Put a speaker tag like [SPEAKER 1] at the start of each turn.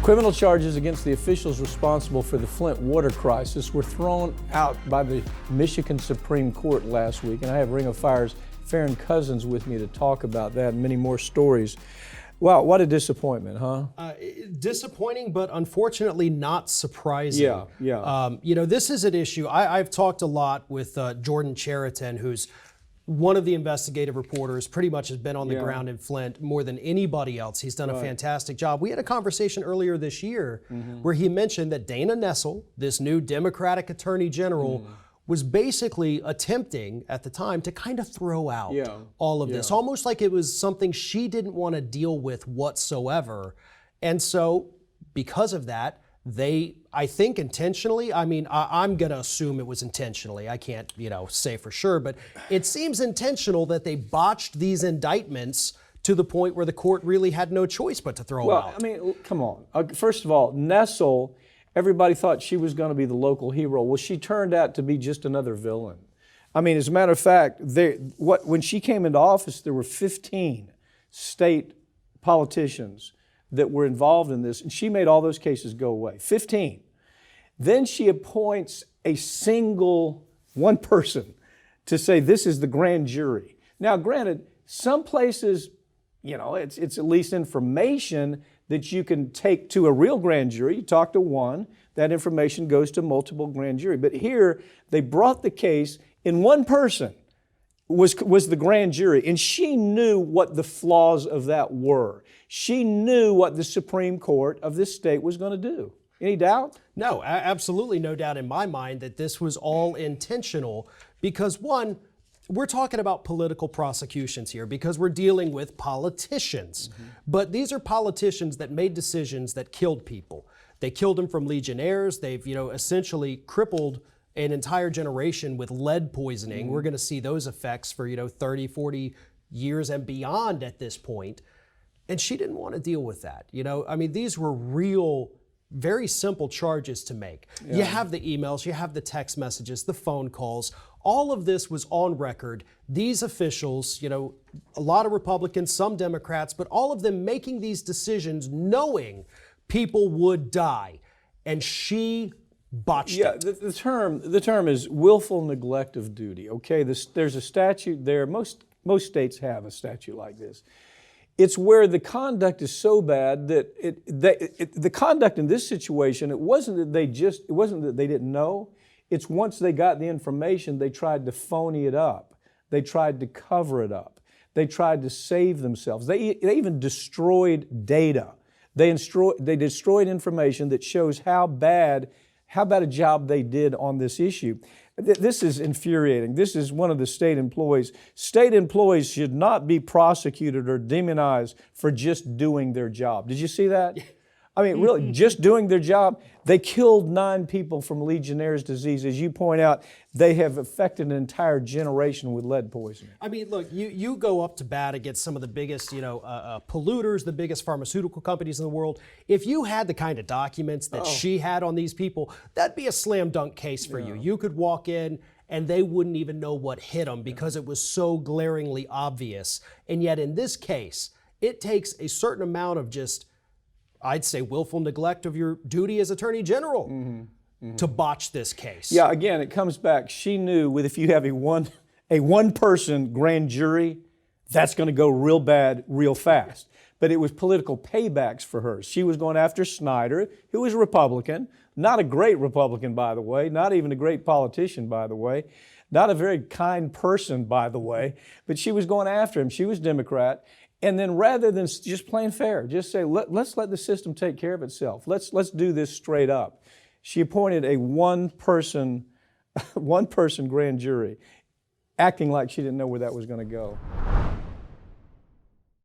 [SPEAKER 1] Criminal charges against the officials responsible for the Flint water crisis were thrown out by the Michigan Supreme Court last week, and I have Ring of Fire's Farron Cousins with me to talk about that and many more stories. Wow, what a disappointment, huh?
[SPEAKER 2] Disappointing, but unfortunately not surprising.
[SPEAKER 1] Yeah.
[SPEAKER 2] This is an issue. I've talked a lot with Jordan Cheriton, who's one of the investigative reporters, pretty much has been on the ground in Flint more than anybody else. He's done a fantastic job. We had a conversation earlier this year where he mentioned that Dana Nessel, this new Democratic Attorney General, was basically attempting at the time to kind of throw out all of this, almost like it was something she didn't want to deal with whatsoever. And so because of that, I think intentionally, I'm going to assume it was intentionally. I can't, say for sure, but it seems intentional that they botched these indictments to the point where the court really had no choice but to throw them out.
[SPEAKER 1] Come on. First of all, Nessel, everybody thought she was going to be the local hero. Well, she turned out to be just another villain. As a matter of fact, when she came into office, there were 15 state politicians that were involved in this, and she made all those cases go away. 15. Then she appoints a single one person to say this is the grand jury. Now, granted, some places, it's at least information that you can take to a real grand jury. You talk to one, that information goes to multiple grand jury. But here, they brought the case in one person was the grand jury, and she knew what the flaws of that were. She knew what the Supreme Court of this state was going to do. Any doubt?
[SPEAKER 2] No, absolutely no doubt in my mind that this was all intentional because, one, we're talking about political prosecutions here because we're dealing with politicians. But these are politicians that made decisions that killed people. They killed them from Legionnaires. They've, essentially crippled an entire generation with lead poisoning. We're going to see those effects for, 30, 40 years and beyond at this point. And she didn't want to deal with that. These were real, very simple charges to make. You have the emails, you have the text messages, the phone calls. All of this was on record. These officials, a lot of Republicans, some Democrats, but all of them making these decisions knowing people would die. And she botched it.
[SPEAKER 1] The term is willful neglect of duty. Okay, there's a statute there. Most states have a statute like this. It's where the conduct is so bad that the conduct in this situation, it wasn't that they didn't know. It's once they got the information, they tried to phony it up. They tried to cover it up. They tried to save themselves. They even destroyed data. They destroyed information that shows how bad a job they did on this issue. This is infuriating. This is one of the state employees. State employees should not be prosecuted or demonized for just doing their job. Did you see that? Really, just doing their job. They killed 9 people from Legionnaire's disease. As you point out, they have affected an entire generation with lead poisoning.
[SPEAKER 2] Look, you go up to bat against some of the biggest, polluters, the biggest pharmaceutical companies in the world. If you had the kind of documents that she had on these people, that'd be a slam dunk case for you. You could walk in and they wouldn't even know what hit them because it was so glaringly obvious. And yet in this case, it takes a certain amount of I'd say willful neglect of your duty as Attorney General to botch this case.
[SPEAKER 1] Yeah, again, it comes back. She knew if you have a one-person grand jury, that's going to go real bad real fast. But it was political paybacks for her. She was going after Snyder, who was a Republican, not a great Republican, by the way, not even a great politician, by the way, not a very kind person, by the way, but she was going after him. She was Democrat. And then rather than just playing fair, just say, let's let the system take care of itself. Let's do this straight up. She appointed a one-person grand jury, acting like she didn't know where that was going to go.